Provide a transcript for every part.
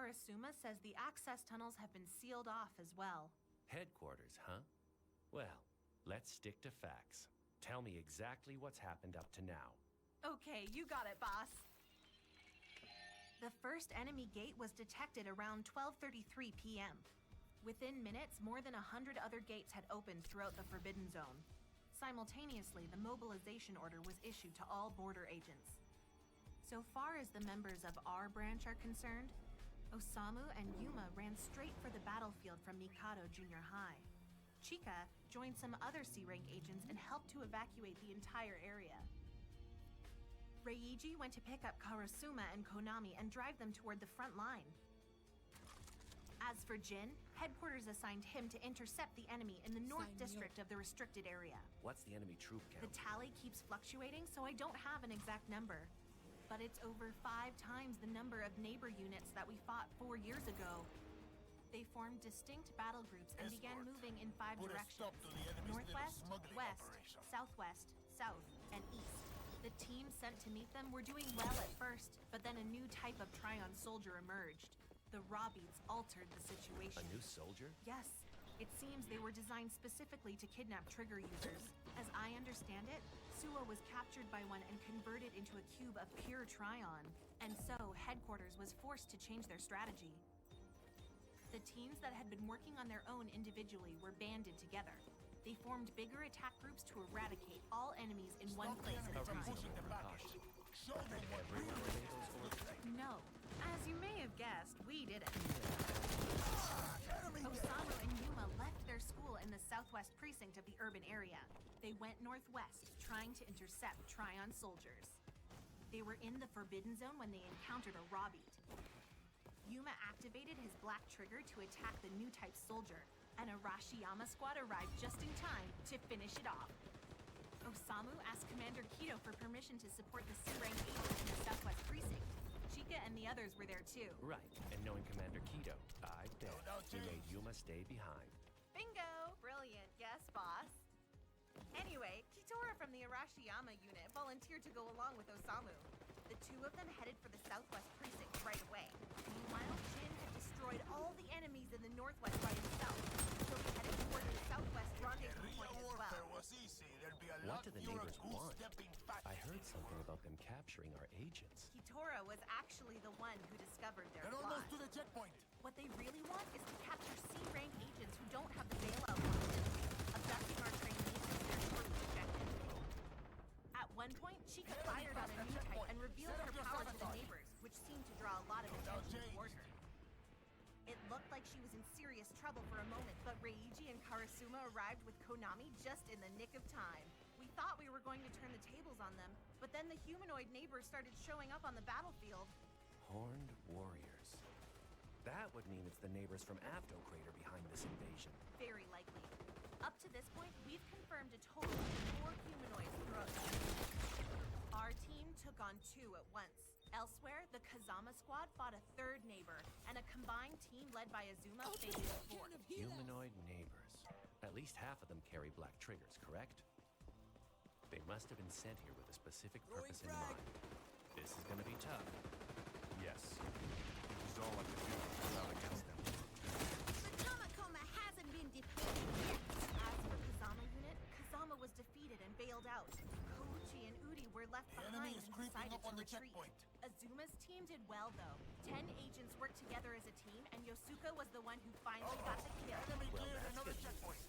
Karasuma says the access tunnels have been sealed off as well. Headquarters, huh? Well, let's stick to facts. Tell me exactly what's happened up to now. Okay, you got it, boss. The first enemy gate was detected around 12:33 p.m. Within minutes, more than 100 other gates had opened throughout the Forbidden Zone. Simultaneously, the mobilization order was issued to all border agents. So far as the members of our branch are concerned, Osamu and Yuma ran straight for the battlefield from Mikado Junior High. Chika joined some other C-rank agents and helped to evacuate the entire area. Reiji went to pick up Karasuma and Konami and drive them toward the front line. As for Jin, headquarters assigned him to intercept the enemy in the North District of the restricted area. What's the enemy troop count? The tally keeps fluctuating, so I don't have an exact number. But it's over 5 times the number of neighbor units that we fought 4 years ago. They formed distinct battle groups and began moving in 5 directions: northwest, west, southwest, south, and east. The teams sent to meet them were doing well at first, but then a new type of Tryon soldier emerged. The Robbies altered the situation. A new soldier? Yes. It seems they were designed specifically to kidnap trigger users. As I understand it, Suo was captured by one and converted into a cube of pure Tryon. And so, headquarters was forced to change their strategy. The teams that had been working on their own individually were banded together. They formed bigger attack groups to eradicate all enemies in one place at a time. No. As you may have guessed, we didn't. Osamu and Yuma left their school in the southwest precinct of the urban area. They went northwest, trying to intercept Tryon soldiers. They were in the Forbidden Zone when they encountered a Robbied. Yuma activated his black trigger to attack the new type soldier, and a Arashiyama squad arrived just in time to finish it off. Osamu asked Commander Kido for permission to support the C-rank agents in the southwest precinct. Chika and the others were there too. Right, and knowing Commander Kido, I bet he made Yuma stay behind. Bingo! Brilliant, yes, boss. Anyway, Kitora from the Arashiyama unit volunteered to go along with Osamu. The two of them headed for the southwest precinct right away. Meanwhile, Jin had destroyed all the enemies in the northwest by himself, so he headed toward the southwest rendezvous point as well. What do the neighbors want? I heard something about them capturing our agents. Kitora was actually the one who discovered their They're plot. almost to the checkpoint. What they really want is to capture C-rank agents who don't have the bailout function. Abducting our trainees is their short objective. At one point, Chika fired on a new type and revealed her power to the neighbors, which seemed to draw a lot of attention toward her. It looked like she was in serious trouble for a moment, but Reiji and Karasuma arrived with Konami just in the nick of time. We thought we were going to turn the tables on them, but then the humanoid neighbors started showing up on the battlefield. Horned warriors. That would mean it's the neighbors from Avdo Crater behind this invasion. Very likely. Up to this point, we've confirmed a total of 4 humanoids throughout the Our team took on 2 at once. Elsewhere, the Kazama squad fought a 3rd neighbor, and a combined team led by Azuma faced a 4th. Humanoid neighbors. At least half of them carry black triggers, correct? They must have been sent here with a specific purpose in mind. This is gonna be tough. Yes. This is all I could do to hold out against them. The Tamakoma hasn't been defeated yet. As for Kazama unit, Kazama was defeated and bailed out. Kouchi and Uri were left behind and decided to retreat. Azuma's team did well though. 10 agents worked together as a team, and Yosuka was the one who finally got the kill.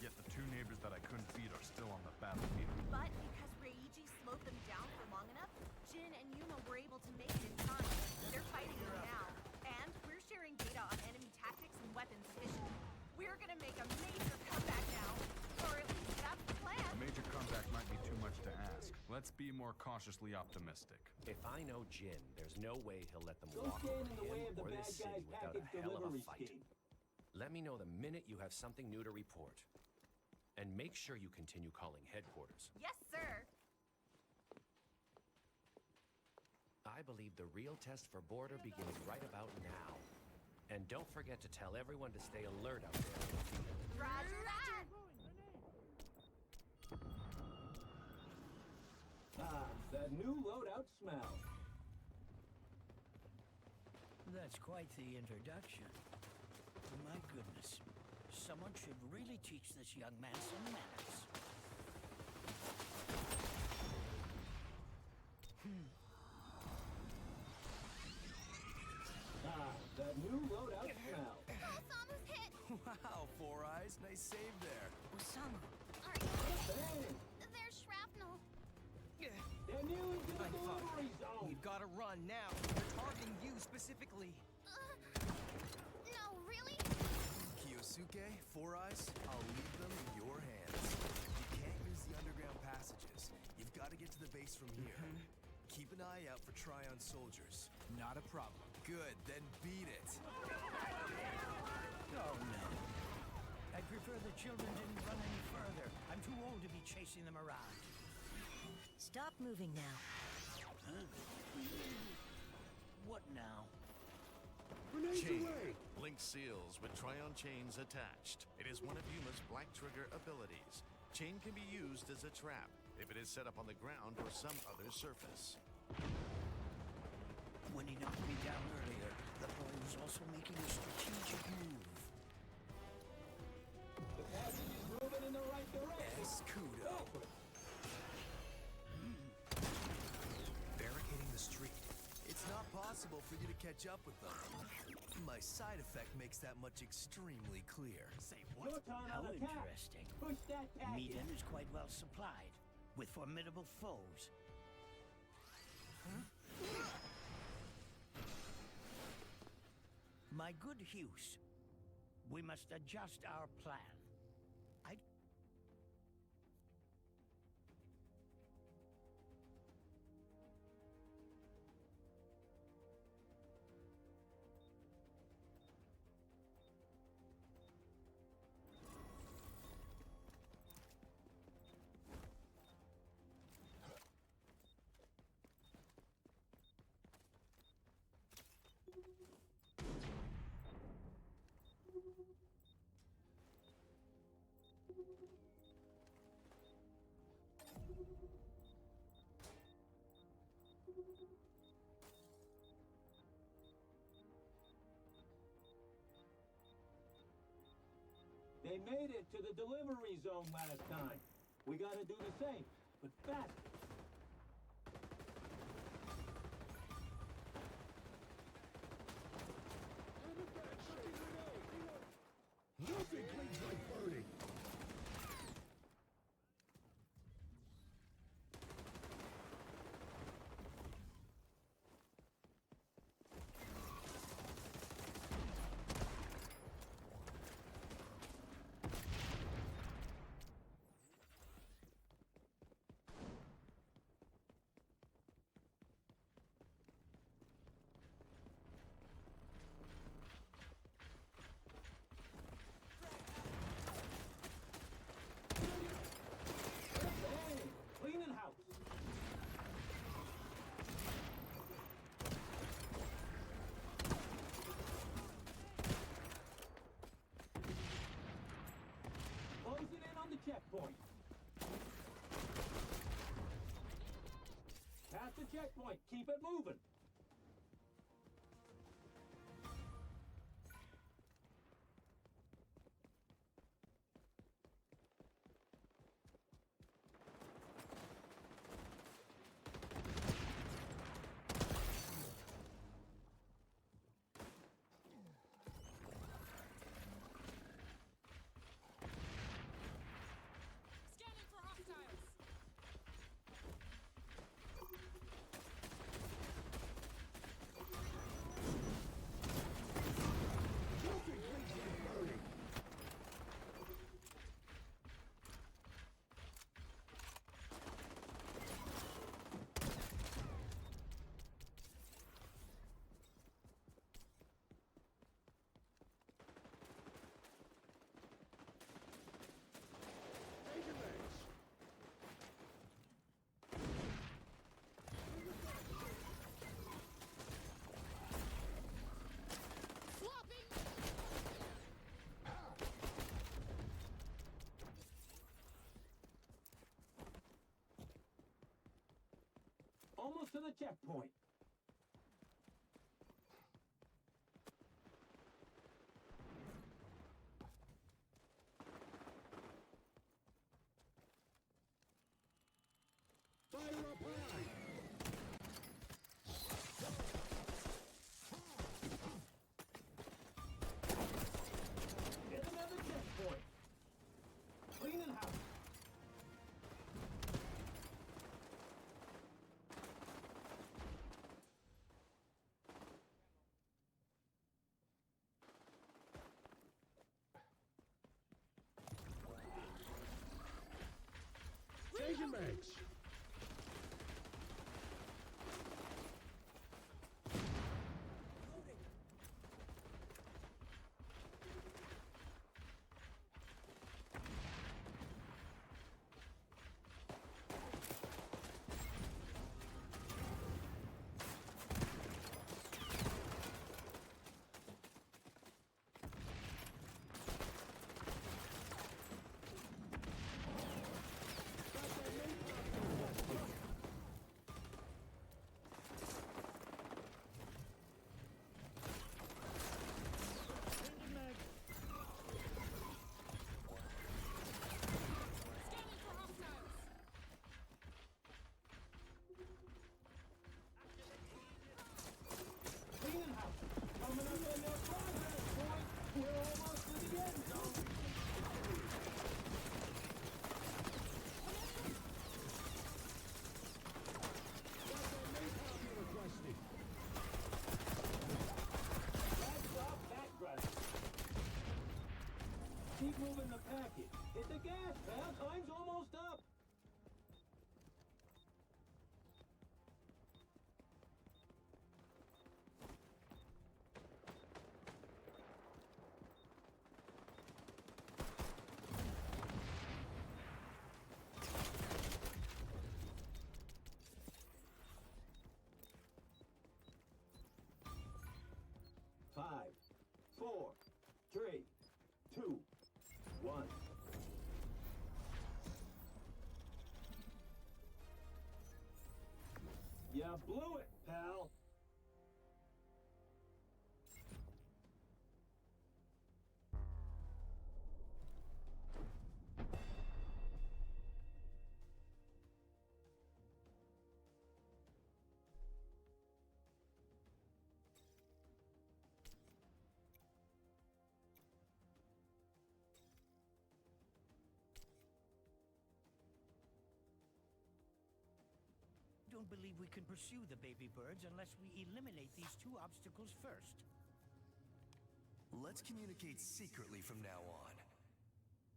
Yet the 2 neighbors that I couldn't beat are still on the battlefield. But because Reiji slowed them down for long enough, Jin and Yuma were able to make it in time. They're fighting them now, and we're sharing data on enemy tactics and weapons efficiency. We're gonna make a major comeback now, or at least that's the plan. A major comeback might be too much to ask. Let's be more cautiously optimistic. If I know Jin, there's no way he'll let them walk over him or this city without a hell of a fight. Let me know the minute you have something new to report. And make sure you continue calling headquarters. Yes, sir. I believe the real test for border begins right about now. And don't forget to tell everyone to stay alert out there. Roger that! Ah, that new loadout smell. That's quite the introduction. My goodness. Someone should really teach this young man some manners. Ah, that new loadout smell. Osamu's hit! Wow, Four Eyes, nice save there. Osamu. Are you Bang! There's shrapnel. They're nearly to the delivery zone. We've got to run now. They're targeting you specifically. No, really? Kiyosuke, Four Eyes, I'll leave them in your hands. You can't use the underground passages. You've got to get to the base from here. Keep an eye out for Tryon soldiers. Not a problem. Good, then beat it. Oh, no. I prefer the children didn't run any further. I'm too old to be chasing them around. Stop moving now. Huh? What now? Chain. Blink seals with Tryon chains attached. It is one of Yuma's Black Trigger abilities. Chain can be used as a trap if it is set up on the ground or some other surface. When he knocked me down earlier, the boy was also making a strategic move. The passage is moving in the right direction. Escudo. Barricading the street. It's not possible for you to catch up with them. My side effect makes that much extremely clear. Say Your turn How on the cap. interesting. Push that package. Meaden is quite well supplied, with formidable foes. My good Hughes, we must adjust our plan. I... They made it to the delivery zone last time. We gotta do the same, but faster. Nothing cleans like burning. Bang! Cleaning house. Closing in on the checkpoint. Past the checkpoint. Keep it moving. Scanning for hostiles. Nothing cleans like burning. Major base. Swapping. Almost to the checkpoint. gas, pal. Time's almost up. Five, 4, 3, 2, 1. You blew it, pal. Don't believe we can pursue the baby birds unless we eliminate these two obstacles first. Let's communicate secretly from now on.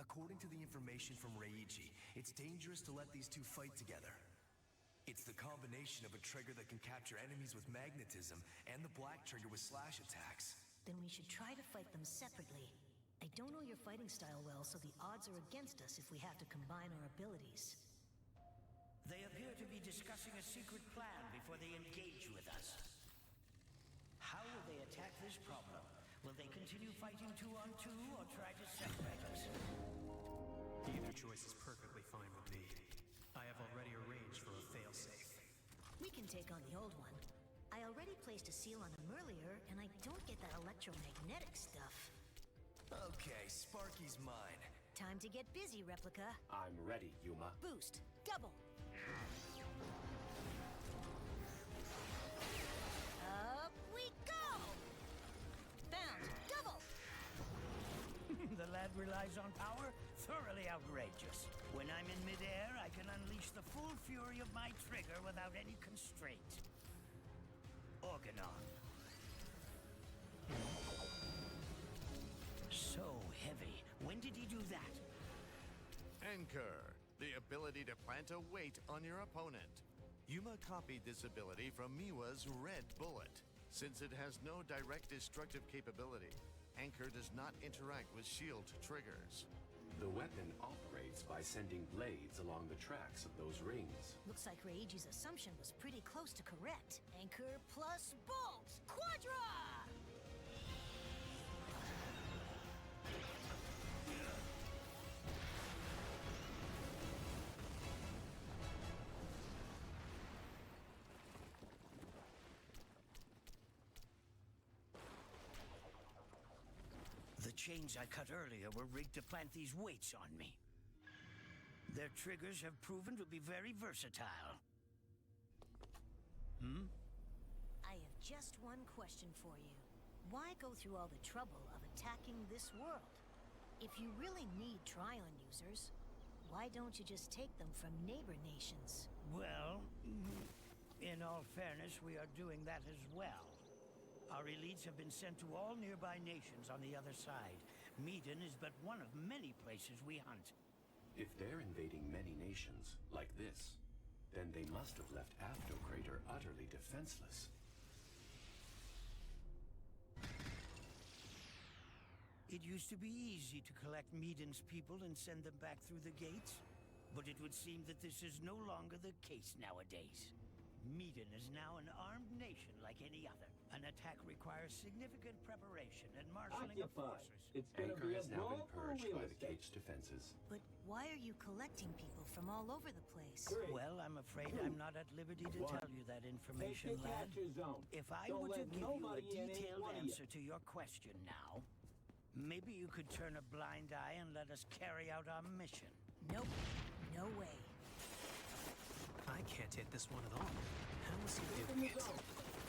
According to the information from Reiji, it's dangerous to let these two fight together. It's the combination of a trigger that can capture enemies with magnetism and the black trigger with slash attacks. Then we should try to fight them separately. I don't know your fighting style well, so the odds are against us if we have to combine our abilities. They appear to be discussing a secret plan before they engage with us. How will they attack this problem? Will they continue fighting 2-on-2 or try to separate us? Either choice is perfectly fine with me. I have already arranged for a failsafe. We can take on the old one. I already placed a seal on him earlier, and I don't get that electromagnetic stuff. Okay, Sparky's mine. Time to get busy, Replica. I'm ready, Yuma. Boost. Double. Up we go! Bound. Double. The lad relies on power? Thoroughly outrageous. When I'm in midair, I can unleash the full fury of my trigger without any constraint. Organon. So heavy. When did he do that? Anchor, the ability to plant a weight on your opponent. Yuma copied this ability from Miwa's Red Bullet. Since it has no direct destructive capability, Anchor does not interact with shield triggers. The weapon operates by sending blades along the tracks of those rings. Looks like Reiji's assumption was pretty close to correct. Anchor plus bolt! Quadra! The chains I cut earlier were rigged to plant these weights on me. Their triggers have proven to be very versatile. I have just one question for you. Why go through all the trouble of attacking this world? If you really need Tryon users, why don't you just take them from neighbor nations? Well, in all fairness, we are doing that as well. Our elites have been sent to all nearby nations on the other side. Medan is but one of many places we hunt. If they're invading many nations, like this, then they must have left Afto Crater utterly defenseless. It used to be easy to collect Medan's people and send them back through the gates, but it would seem that this is no longer the case nowadays. Medan is now an armed nation like any other. An attack requires significant preparation and marshaling of Occupied. forces. It's gonna Anchor be a has now brawl been for purged real by the estate. gate's defenses. But why are you collecting people from all over the place? 3, Well, I'm afraid I'm not at liberty to One. tell you that take information, the lad. capture zone. If I Don't were to let give you a nobody in any detailed one of you. answer to your question now, maybe you could turn a blind eye and let us carry out our mission. Nope. No way. I can't hit this one at all. How is he In doing the it? zone.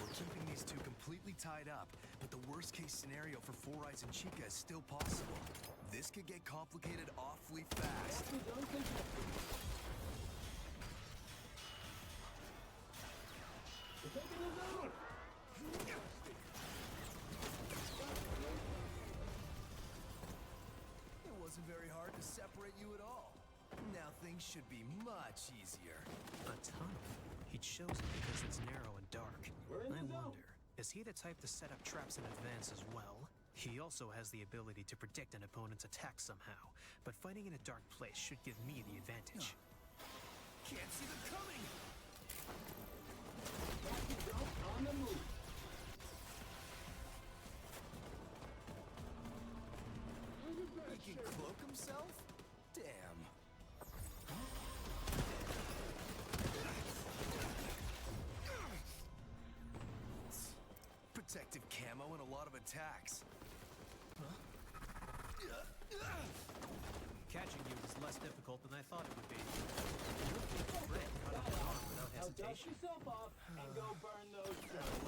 We're keeping these two completely tied up, but the worst case scenario for Four Eyes and Chica is still possible. This could get complicated awfully fast. Capture zone contested. We're taking the zone. It wasn't very hard to separate you at things should be much easier. A tunnel? He chose it because it's narrow and dark. We're in I the zone. wonder, is he the type to set up traps in advance as well? He also has the ability to predict an opponent's attack somehow, but fighting in a dark place should give me the advantage. Can't see them coming! Captain Zone on the move. He can cloak himself? Damn. Protective camo and a lot of attacks. Catching you is less difficult than I thought it would be. Your big friend cut off his arm without Now dust hesitation. yourself off and go burn those traps.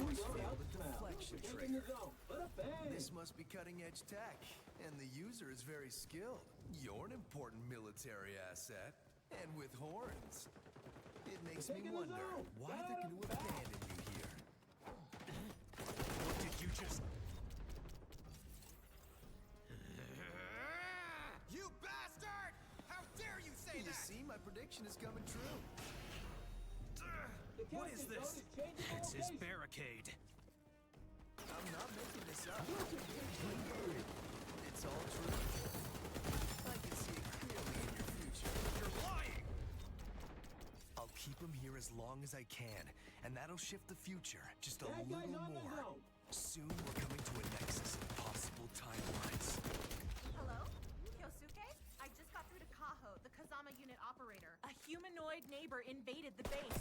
Force field and deflection Taking trigger. the zone. Let a bang. This must be cutting-edge tech, and the user is very skilled. You're an important military asset, and with horns. It makes me Taking the wonder zone. why Got they're him going to back. abandon you here. What did you just... You bastard! How dare you say that? You see, my prediction is coming true. The What is captain this? zone is changing It's his location. barricade. I'm not making this up. It's all true. I can see it clearly in your future. You're lying! I'll keep him here as long as I can, and that'll shift the future just a That guy's little on the more. zone. Soon we're coming to a nexus of possible timelines. Hello? Kyosuke? I just got through to Kaho, the Kazama unit operator. A humanoid neighbor invaded the base.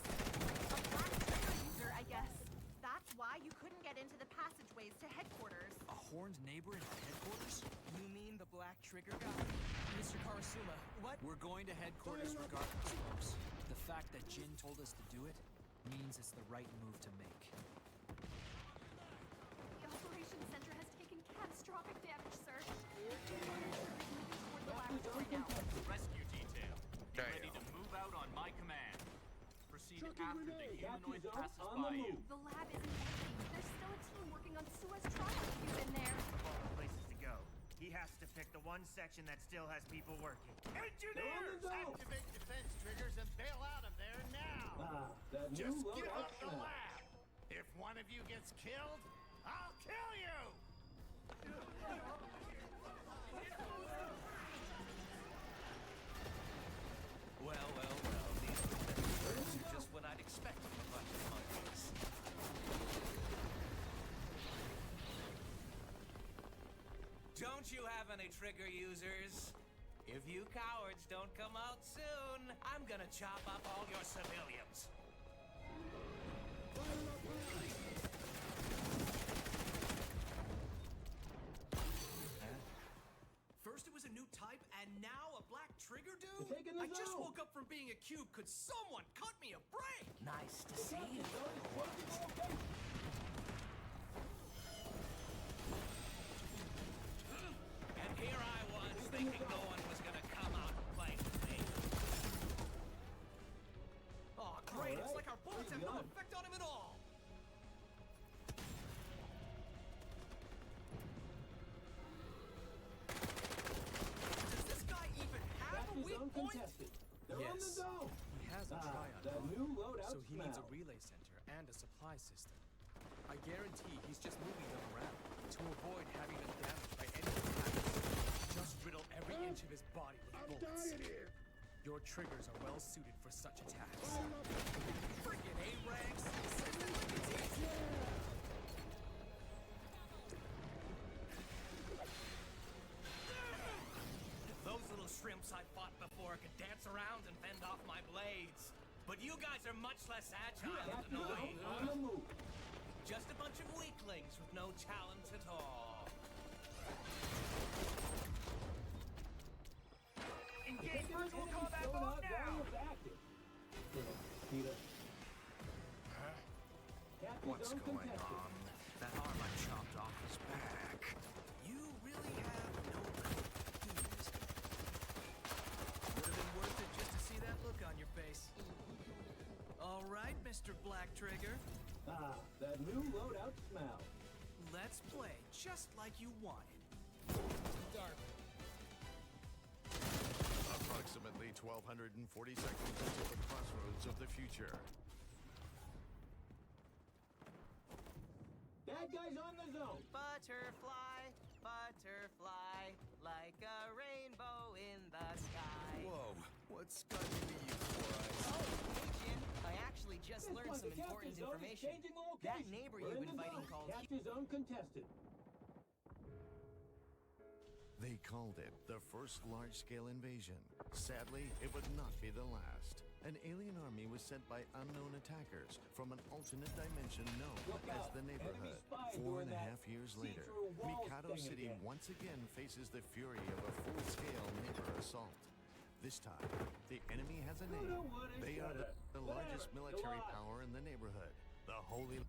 A black trigger user, I guess. That's why you couldn't get into the passageways to headquarters. A horned neighbor in our headquarters? You mean the black trigger guy? Mr. Karasuma, what? We're going to headquarters regardless, folks. The fact that Jin told us to do it means it's the right move to make. The operations center has taken catastrophic damage, sir. We're moving toward the laboratory now. Rescue detail. Get ready to move out on my command. Proceed after the humanoid passes by you. The lab isn't empty. There's still a team working on Sua's trial cube in there. Of all the places to go, he has to pick the one section that still has people working. Engineers! Activate defense triggers and bail out of there now! That Just new give loadout up the smell. lab! If one of you gets killed, I'll kill you! Well, well, well. These birds are just what I'd expect from a bunch of monkeys. Don't you have any trigger users? If you cowards don't come out soon, I'm gonna chop up all your civilians. First it was a new type, and now a black trigger dude? They're taking the I just zone. woke up from being a cube. Could someone cut me a break? Nice to see you. And here I was, thinking no one was gonna come out and play with me. Oh, great! It's like our bullets have no effect on him at all! Does this guy even have a weak point? Contested. They're on the zone. He has a Trion that mod, new loadout so he needs a smell. relay center and a supply system. I guarantee he's just moving them around to avoid having them damaged by any attacks. Just riddle every inch of his body with bullets. Your triggers are well suited for such attacks. Freaking A-ranks! System like it's easy! Those little shrimps I fought before could dance around and fend off my blades. But you guys are much less agile and annoying. On the move. Just a bunch of weaklings with no talent at all. Engage virtual combat mode now! Peter. What's going on? That arm I chopped off his back. You really have no keys. Would have been worth it just to see that look on your face. All right, Mr. Black Trigger. That new loadout smell. Let's play just like you wanted. Dark. Approximately 1,240 seconds until the crossroads of the future. Bad guys on the zone. Butterfly, butterfly, like a rainbow in the sky. Whoa, what's got into you, Four Eyes? Oh, hey, Jin. I actually just This learned one's some the captain's important zone is information. changing location. That neighbor We're you've in been the fighting zone. called... Capture zone contested. They called it the first large-scale invasion. Sadly, it would not be the last. An alien army was sent by unknown attackers from an alternate dimension known as the Neighborhood. 4.5 years later, Mikado City once again faces the fury of a full-scale neighbor assault. This time, the enemy has a name. They are the largest military power in the neighborhood, the Holy...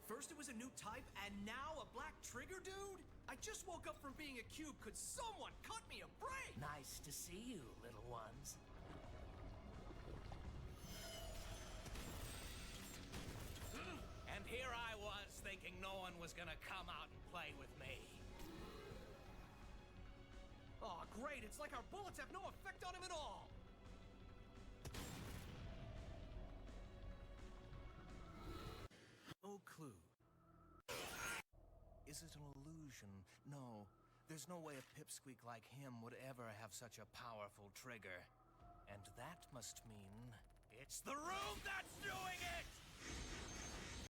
First it was a new type, and now a black trigger dude? I just woke up from being a cube. Could someone cut me a break? Nice to see you, little ones. And here I was thinking no one was gonna come out and play with me. Oh, great. It's like our bullets have no effect on him at all. No clue. Is it an illusion? No. There's no way a pipsqueak like him would ever have such a powerful trigger. And that must mean... It's the room that's doing it!